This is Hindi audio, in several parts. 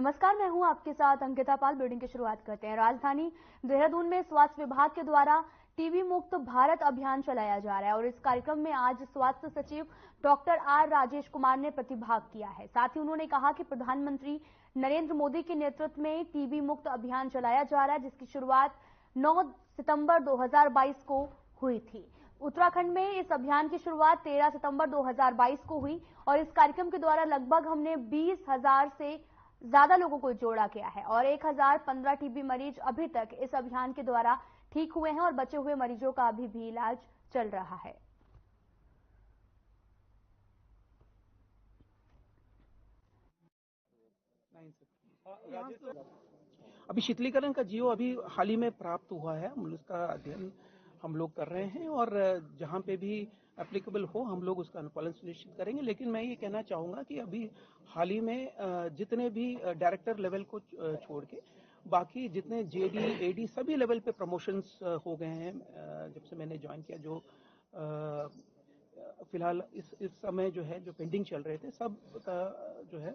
नमस्कार, मैं हूं आपके साथ अंकिता पाल। ब्रीडिंग की शुरुआत करते हैं। राजधानी देहरादून में स्वास्थ्य विभाग के द्वारा टीबी मुक्त भारत अभियान चलाया जा रहा है और इस कार्यक्रम में आज स्वास्थ्य सचिव डॉक्टर आर राजेश कुमार ने प्रतिभाग किया है। साथ ही उन्होंने कहा कि प्रधानमंत्री नरेंद्र मोदी के नेतृत्व में टीबी मुक्त अभियान चलाया जा रहा है, जिसकी शुरुआत 9 सितंबर 2022 को हुई थी। उत्तराखंड में इस अभियान की शुरुआत 13 सितंबर 2022 को हुई और इस कार्यक्रम के द्वारा लगभग हमने 20,000 से ज्यादा लोगों को जोड़ा गया है और 1015 टीबी मरीज अभी तक इस अभियान के द्वारा ठीक हुए हैं और बचे हुए मरीजों का अभी भी इलाज चल रहा है। अभी शीतलीकरण का जियो अभी हाल ही में प्राप्त हुआ है। हम उसका अध्ययन हम लोग कर रहे हैं और जहां पे भी एप्लीकेबल हो हम लोग उसका अनुपालन सुनिश्चित करेंगे। लेकिन मैं ये कहना चाहूंगा कि अभी हाल ही में जितने भी डायरेक्टर लेवल को छोड़ के बाकी जितने जेडी एडी सभी लेवल पे प्रमोशंस हो गए हैं। जब से मैंने ज्वाइन किया, जो फिलहाल इस समय जो है जो पेंडिंग चल रहे थे सब का जो है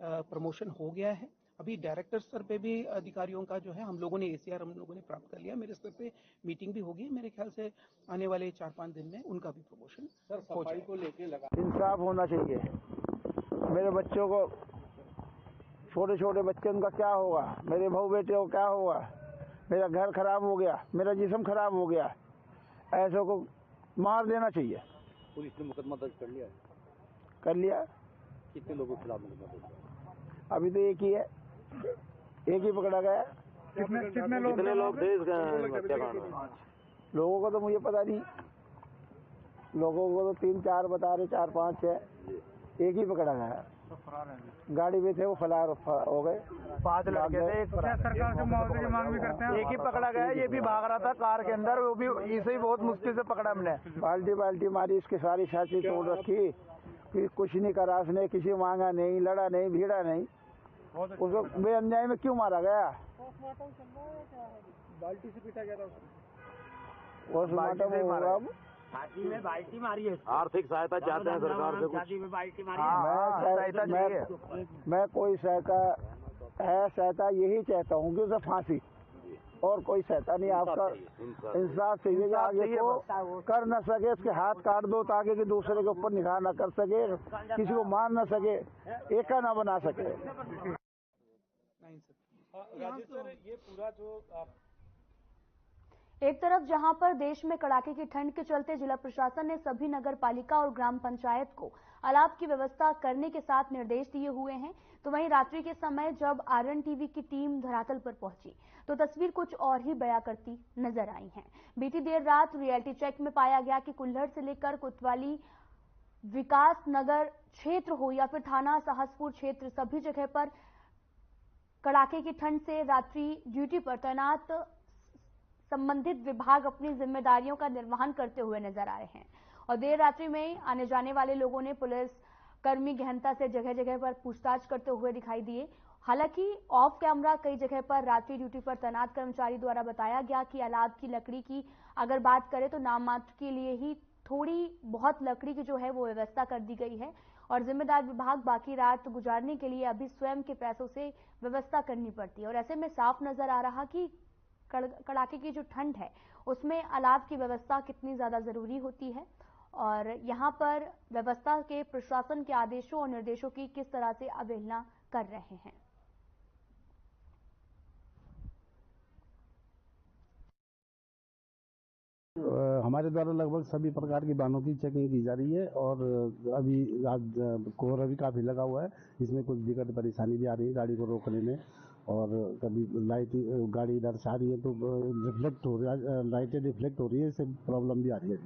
प्रमोशन हो गया है। अभी डायरेक्टर स्तर पे भी अधिकारियों का जो है हम लोगों ने एसीआर हम लोगों ने प्राप्त कर लिया। मेरे स्तर पे मीटिंग भी होगी। मेरे ख्याल से आने वाले 4-5 दिन में उनका भी प्रमोशन सर सफाई को लेके लगा इंसाफ होना चाहिए। मेरे बच्चों को, छोटे छोटे बच्चे, उनका क्या होगा? मेरे बहू बेटे को क्या होगा? मेरा घर खराब हो गया, मेरा जिस्म खराब हो गया। ऐसों को मार देना चाहिए। पुलिस ने मुकदमा दर्ज कर लिया? कर लिया। कितने लोगों के खिलाफ मुकदमा दर्ज किया? अभी तो एक ही है, एक ही पकड़ा गया। कितने लोग थे इस हत्याकांड में? लोगों को तो मुझे पता नहीं। लोगों को तो 3-4 बता रहे, 4-5 है। एक ही पकड़ा गया। गाड़ी में थे, वो फरार हो गए। 5 लड़के थे। सरकार से मुआवजे की मांग भी करते हैं। एक ही पकड़ा गया, ये भी भाग रहा था कार के अंदर, वो भी इसे ही बहुत मुश्किल से पकड़ा हमने। बाल्टी मारी, इसकी सारी छाती तोड़ रखी। कुछ नहीं करा उसने, किसी मांगा नहीं, लड़ा नहीं, भीड़ा नहीं। उसको बेअन्याय में क्यों मारा गया? बाल्टी से पीटा गया था उसको। छाती में बाल्टी मारी है। आर्थिक सहायता चाहते हैं सरकार से? छाती में बाल्टी मारी है। मैं कोई सहायता यही चाहता हूँ कि उसे फांसी, और कोई सहायता नहीं। आपका इंसाफ चाहिए कि आगे को कर न सके, उसके हाथ काट दो ताकि कि दूसरे के ऊपर निगाह न कर सके, किसी को मार न सके, एका न बना सके। राजेश सर, ये पूरा जो एक तरफ जहां पर देश में कड़ाके की ठंड के चलते जिला प्रशासन ने सभी नगर पालिका और ग्राम पंचायत को अलाव की व्यवस्था करने के साथ निर्देश दिए हुए हैं, तो वहीं रात्रि के समय जब आरएन टीवी की टीम धरातल पर पहुंची तो तस्वीर कुछ और ही बयां करती नजर आई है। बीती देर रात रियलिटी चेक में पाया गया कि कुल्लड़ से लेकर कोतवाली, विकास नगर क्षेत्र हो या फिर थाना साहसपुर क्षेत्र, सभी जगह पर कड़ाके की ठंड से रात्रि ड्यूटी पर तैनात संबंधित विभाग अपनी जिम्मेदारियों का निर्वहन करते हुए नजर आ रहे हैं और देर रात्रि में आने जाने वाले लोगों ने पुलिस कर्मी गहनता से जगह जगह पर पूछताछ करते हुए दिखाई दिए। हालांकि ऑफ कैमरा कई जगह पर रात्रि ड्यूटी पर तैनात कर्मचारी द्वारा बताया गया कि अलाव की लकड़ी की अगर बात करें तो नाम मात्र के लिए ही थोड़ी बहुत लकड़ी की जो है वो व्यवस्था कर दी गई है और जिम्मेदार विभाग बाकी रात गुजारने के लिए अभी स्वयं के पैसों से व्यवस्था करनी पड़ती है और ऐसे में साफ नजर आ रहा कि कड़ाके की जो ठंड है उसमें अलाव की व्यवस्था कितनी ज्यादा जरूरी होती है और यहां पर व्यवस्था के प्रशासन के आदेशों और निर्देशों की किस तरह से अवहेलना कर रहे हैं। हमारे द्वारा लगभग सभी प्रकार की वाहनों की चेकिंग की जा रही है और अभी कोहरा भी काफी लगा हुआ है। इसमें कुछ दिक्कत परेशानी भी आ रही है गाड़ी को रोकने में और कभी लाइट गाड़ी इधर से आ रही है तो रिफ्लेक्ट हो रही है, लाइटें रिफ्लेक्ट हो रही है, इससे प्रॉब्लम भी आ रही है।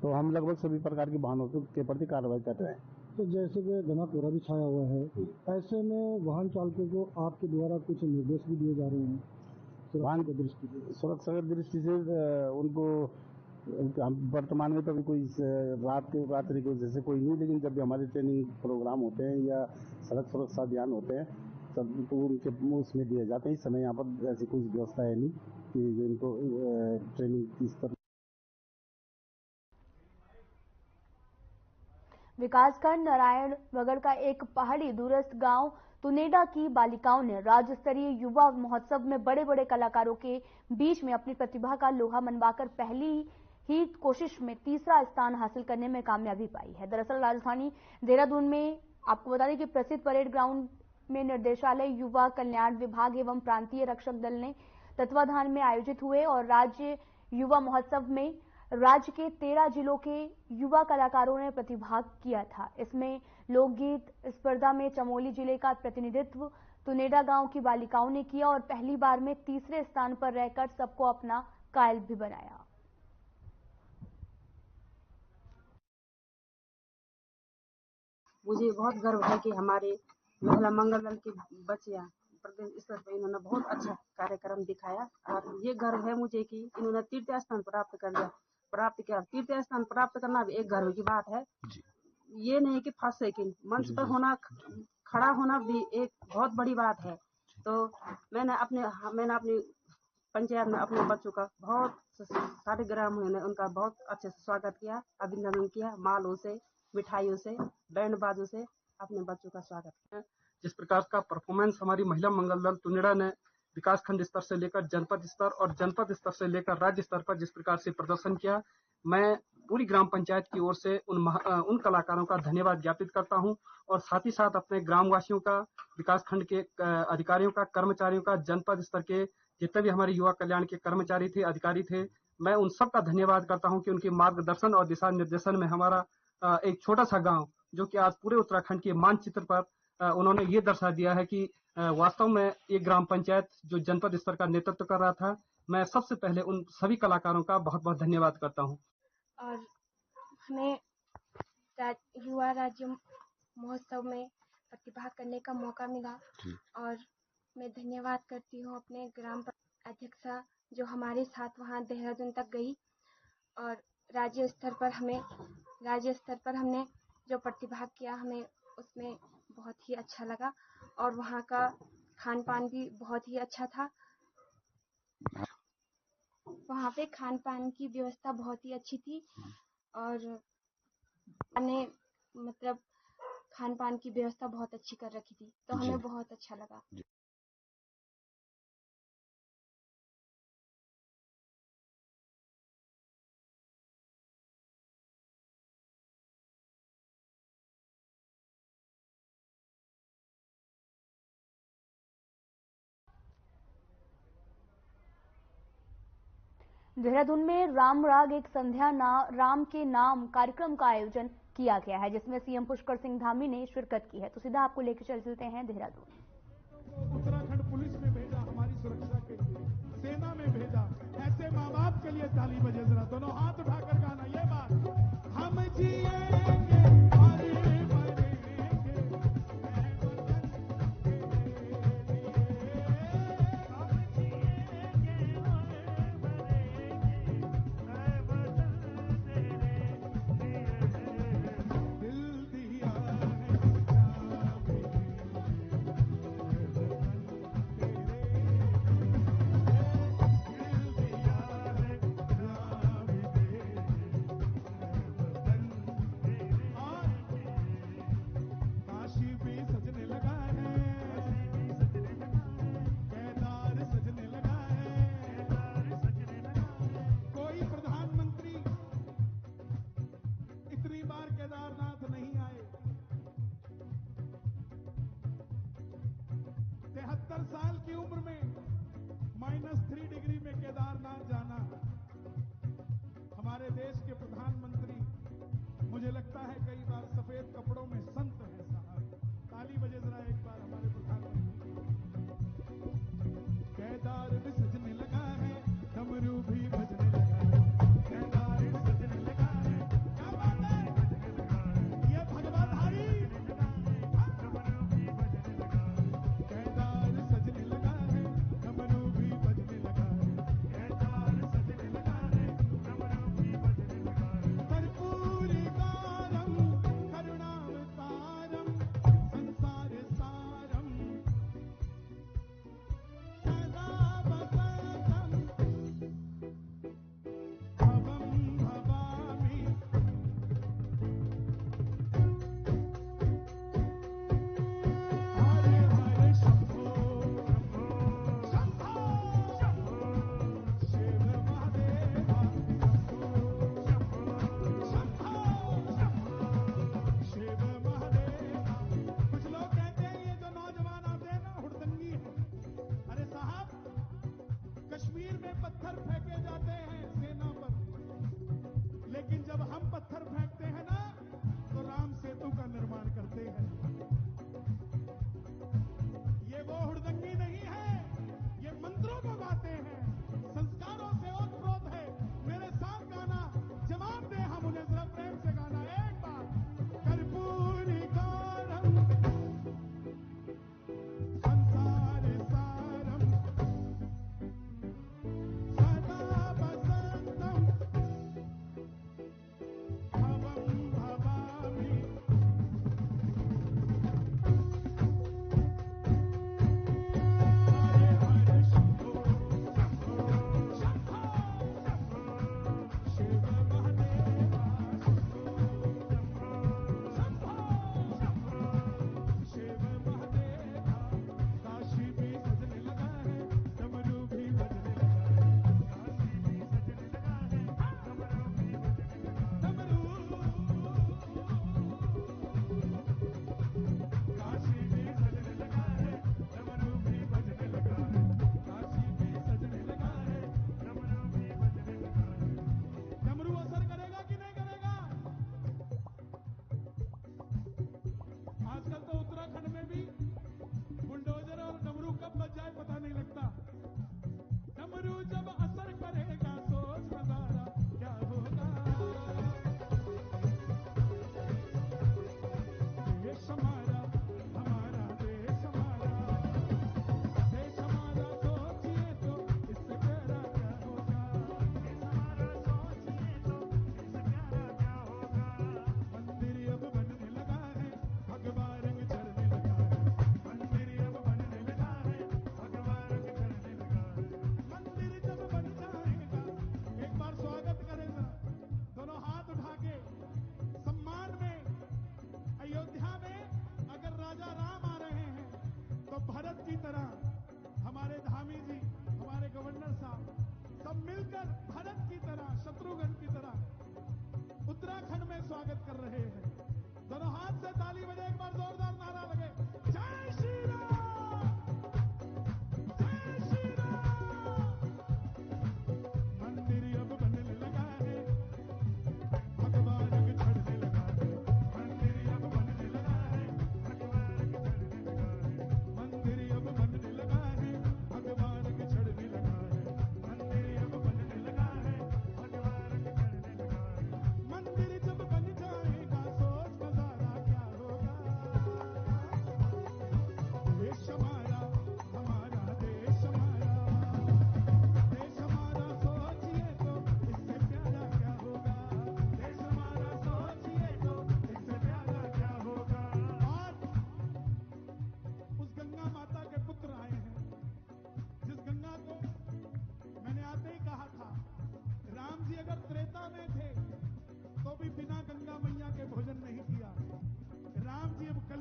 तो हम लगभग सभी प्रकार की वाहनों के प्रति कार्रवाई कर रहे हैं। तो जैसे कि घना कोहरा भी छाया हुआ है, ऐसे में वाहन चालकों को आपके द्वारा कुछ निर्देश भी दिए जा रहे हैं सुरक्षा की दृष्टि से उनको हम वर्तमान में तो अभी कोई रात्रि को जैसे कोई नहीं, लेकिन जब भी हमारे ट्रेनिंग प्रोग्राम होते हैं या सड़क सुरक्षा अभियान होते हैं तब तो उनके उसमें दिए जाते हैं। इस समय यहाँ पर ऐसी कोई व्यवस्था है नहीं कि इनको ट्रेनिंग की स्तर। विकासखंड नारायणनगर का एक पहाड़ी दूरस्थ गांव तुनेडा की बालिकाओं ने राज्य स्तरीय युवा महोत्सव में बड़े बड़े कलाकारों के बीच में अपनी प्रतिभा का लोहा मनवाकर पहली ही कोशिश में तीसरा स्थान हासिल करने में कामयाबी पाई है। दरअसल राजधानी देहरादून में आपको बता दें कि प्रसिद्ध परेड ग्राउंड में निर्देशालय, युवा कल्याण विभाग एवं प्रांतीय रक्षक दल ने तत्वाधान में आयोजित हुए और राज्य युवा महोत्सव में राज्य के 13 जिलों के युवा कलाकारों ने प्रतिभाग किया था। इसमें लोकगीत स्पर्धा में चमोली जिले का प्रतिनिधित्व तुनेडा गांव की बालिकाओं ने किया और पहली बार में तीसरे स्थान पर रहकर सबको अपना कायल भी बनाया। मुझे बहुत गर्व है कि हमारे महिला मंगल दल के बच्चियां प्रदेश स्तर पर इन्होंने बहुत अच्छा कार्यक्रम दिखाया और ये गर्व है मुझे कि इन्होंने तृतीय स्थान प्राप्त किया। तृतीय स्थान प्राप्त करना भी एक गर्व की बात है। ये नहीं कि फर्स्ट सेकंड, मंच पर होना, खड़ा होना भी एक बहुत बड़ी बात है। तो मैंने अपनी पंचायत में अपने बच्चों का बहुत सारे ग्रामीणों ने उनका बहुत अच्छे से स्वागत किया, अभिनंदन किया, मालों से, मिठाइयों से, बैंड बाजों से अपने बच्चों का स्वागत किया। जिस प्रकार का परफॉर्मेंस हमारी महिला मंगल दल तुनेडा ने विकास खंड स्तर से लेकर जनपद स्तर और जनपद स्तर से लेकर राज्य स्तर पर जिस प्रकार से प्रदर्शन किया, मैं पूरी ग्राम पंचायत की ओर से उन कलाकारों का धन्यवाद ज्ञापित करता हूं और साथ ही साथ अपने ग्रामवासियों का, विकास खंड के अधिकारियों का, कर्मचारियों का, जनपद स्तर के जितने भी हमारे युवा कल्याण के कर्मचारी थे, अधिकारी थे, मैं उन सब का धन्यवाद करता हूं कि उनके मार्गदर्शन और दिशा निर्देशन में हमारा एक छोटा सा गाँव, जो कि आज पूरे उत्तराखंड के मानचित्र पर उन्होंने ये दर्शा दिया है कि वास्तव में ये ग्राम पंचायत जो जनपद स्तर का नेतृत्व कर रहा था, मैं सबसे पहले उन सभी कलाकारों का बहुत बहुत धन्यवाद करता हूं। और हमें युवा राज्य महोत्सव में प्रतिभाग करने का मौका मिला और मैं धन्यवाद करती हूँ अपने ग्राम अध्यक्षा जो हमारे साथ वहाँ देहरादून तक गई और राज्य स्तर पर हमने जो प्रतिभाग किया, हमें उसमें बहुत ही अच्छा लगा और वहाँ का खान पान भी बहुत ही अच्छा था। वहाँ पे खान पान की व्यवस्था बहुत ही अच्छी थी और मतलब खान पान की व्यवस्था बहुत अच्छी कर रखी थी, तो हमें बहुत अच्छा लगा। देहरादून में राम राग एक संध्या राम के नाम कार्यक्रम का आयोजन किया गया है, जिसमें सीएम पुष्कर सिंह धामी ने शिरकत की है। तो सीधा आपको लेकर चलते हैं देहरादून। उत्तराखंड पुलिस में भेजा, हमारी सुरक्षा के लिए सेना में भेजा, ऐसे माँ बाप के लिए ताली बजे, जरा दोनों हाथ उठाकर गाना ये बात, हम जिएंगे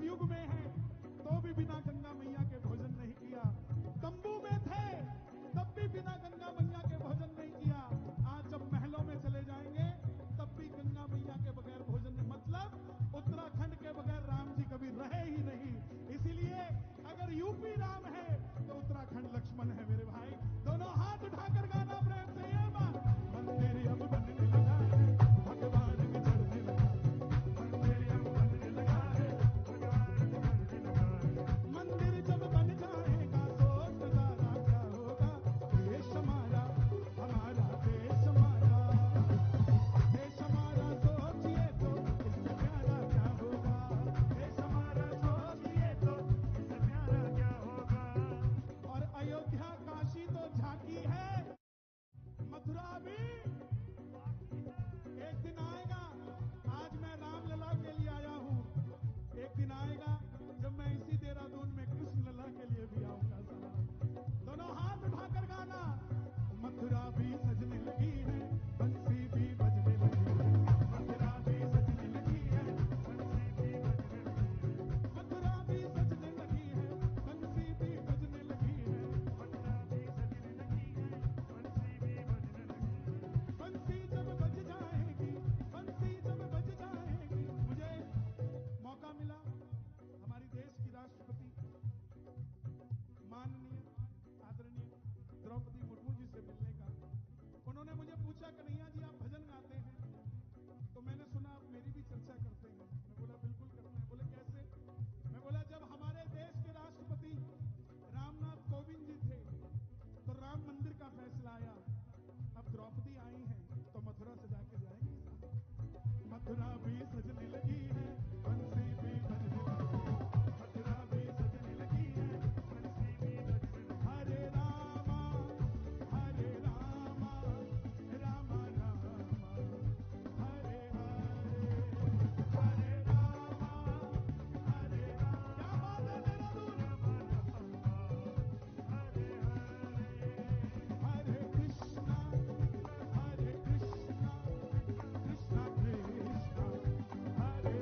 कलयुग में हैं तो भी बिना गंगा मैया के भोजन नहीं किया, तंबू में थे तब भी बिना गंगा मैया के भोजन नहीं किया, आज जब महलों में चले जाएंगे तब भी गंगा मैया के बगैर भोजन नहीं, मतलब उत्तराखंड के बगैर राम जी कभी रहे ही नहीं। इसीलिए अगर यूपी राम है तो उत्तराखंड लक्ष्मण है मेरे भाई। दोनों हाथ उठाकर गाना प्रेम से ये बात, मंदिर अब बनने लगा है, भगवान बिछड़ने लगा है, मंदिर अब बनने लगा है, भगवान बिछड़ने लगा है, मंदिर जब बन जाएगा सोच नजारा क्या होगा, देश हमारा हमारा देश हमारा, देश हमारा सोचिए तो इससे प्यारा क्या होगा, देश हमारा सोचिए तो इससे प्यारा क्या होगा। और अयोध्या काशी तो झांकी है, मथुरा भी एक दिन आएगा। आज मैं रामलला के लिए आया हूँ, एक दिन आएगा जब मैं इसी देहरादून में कृष्ण लला के लिए भी आऊंगा। साहब दोनों हाथ उठाकर गाना, मथुरा भी सजने लगी है, बंसी भी बजने लगी है, मथुरा भी सजने लगी है, बंसी भी बजने लगी है, मथुरा भी सजने लगी है, बंसी भी बजने लगी है, मथुरा भी सजने लगी है, बंसी भी बजने लगी है, बंसी जब बज जाएगी, बंसी जब बज जाएगी। मुझे मौका मिला हमारी देश की राष्ट्रपति माननीय आदरणीय द्रौपदी मुर्मू जी से मिलने का। उन्होंने मुझे पूछा कन्हैया जी आप भजन गाते हैं, तो मैंने सुना आप मेरी भी चर्चा करते हैं। मैं बोला बिल्कुल करते हैं। बोले कैसे? मैं बोला जब हमारे देश के राष्ट्रपति रामनाथ कोविंद जी थे तो राम मंदिर का फैसला आया, अब द्रौपदी आई हैं तो मथुरा सजा के जाएंगी। मथुरा भी सजने लगी है, बंसी भी बजने लगी है, मथुरा भी सजने लगी है, बंसी भी बजने लगी है। हरे रामा रामा रामा हरे हरे, हरे रामा हरे रामा। क्या बात है देहरादून, हरे हरे, हरे कृष्णा कृष्णा कृष्णा कृष्णा हरे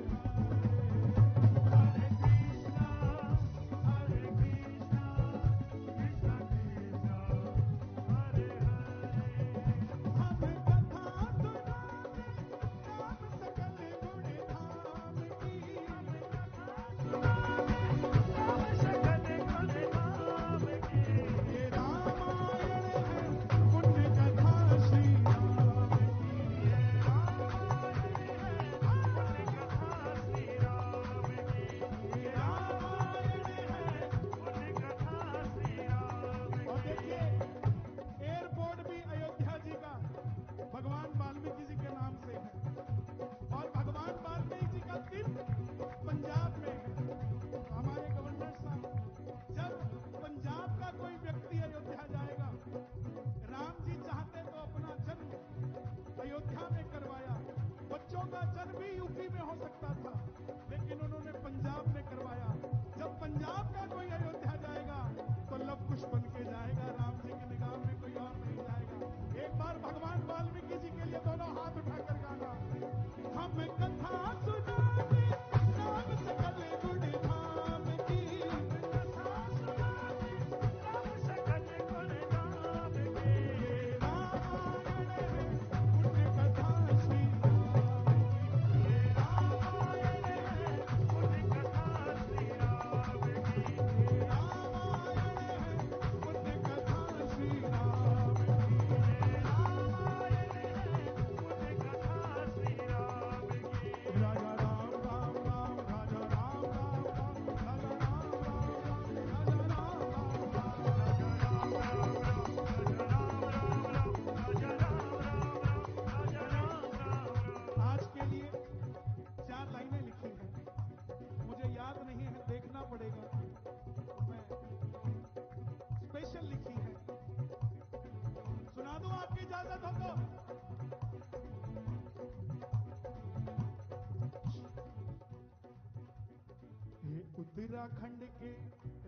उत्तराखंड के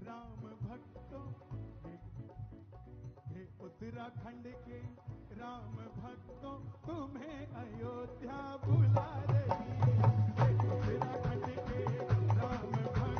राम भक्तों, हे उत्तराखंड के राम भक्तों, तुम्हें अयोध्या बुला रही है। हे उत्तराखंड के राम भक्तों,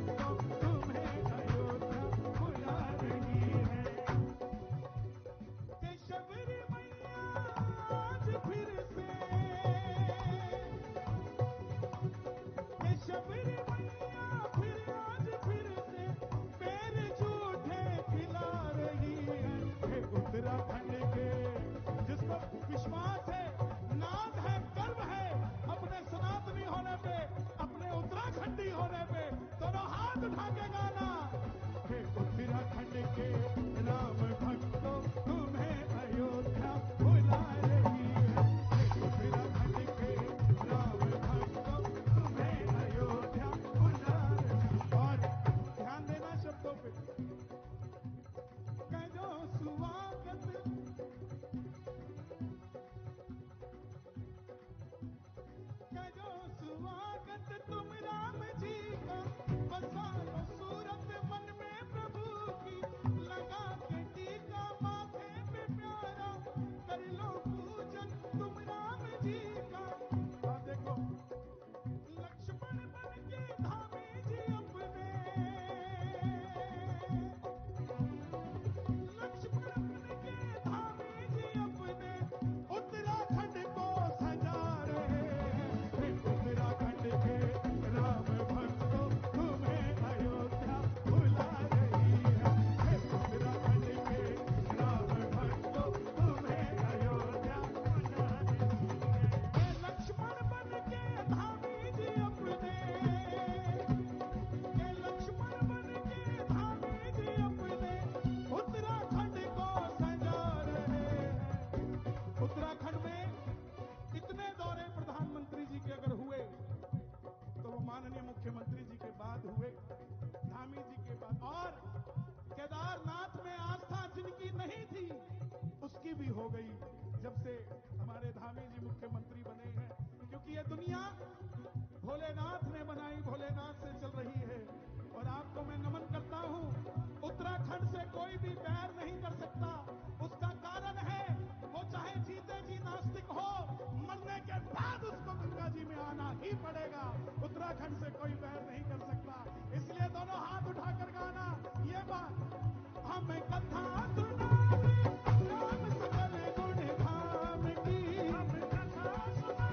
भोलेनाथ ने बनाई, भोलेनाथ से चल रही है। और आपको मैं नमन करता हूं। उत्तराखंड से कोई भी बैर नहीं कर सकता। उसका कारण है वो चाहे जीते जी नास्तिक हो, मरने के बाद उसको गंगा जी में आना ही पड़ेगा। उत्तराखंड से कोई बैर नहीं कर सकता। इसलिए दोनों हाथ उठाकर गाना ये बात, हमें कथा सुना राम सकल गुण धाम की, हम कथा सुना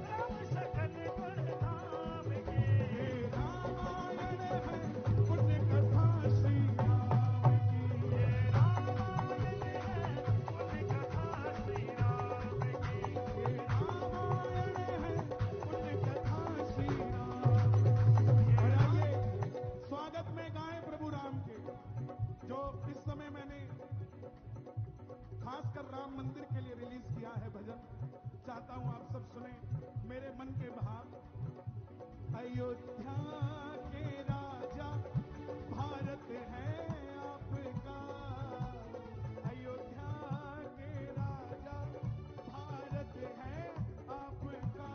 राम सकल गुण धाम की। ये रामायण है पुण्य कथा श्री राम की, ये रामायण है पुण्य कथा श्री राम की, ये रामायण है पुण्य कथा श्री राम। और आइए स्वागत में गाएं प्रभु राम के, जो इस समय मैंने खासकर राम मंदिर के लिए रिलीज किया है भजन। चाहता हूं आप सब सुने मेरे मन के भाव। अयोध्या के राजा भारत है आपका, अयोध्या के राजा भारत है आपका।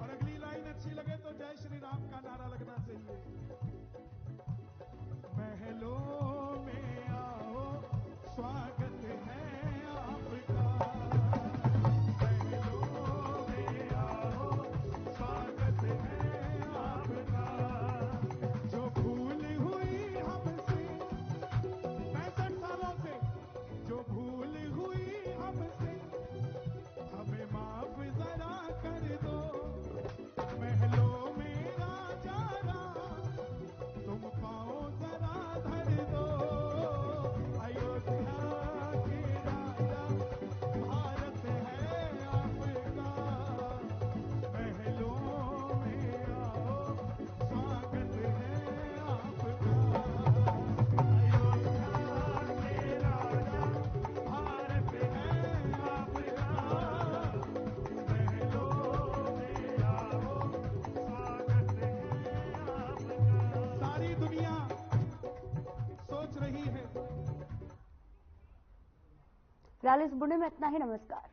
और अगली लाइन अच्छी लगे तो जय श्री राम का नारा लगना चाहिए। महलों में आओ स्वागत है आपका, महलों में आओ स्वागत है आपका। जो भूल हुई हमसे 65 सालों से, जो भूल हुई हमसे हमें माफ जरा कर दो। महलों में राजा राम तुम पाओ जरा धर दो। अयोध्या के राजा भारत है आपका, महलों में आओ स्वागत है आपका। अयोध्या के राजा भारत है आपका, महलों में आओ स्वागत है आपका। सारी दुनिया सोच रही है। फिलहाल इस बुलेटिन में इतना ही। नमस्कार।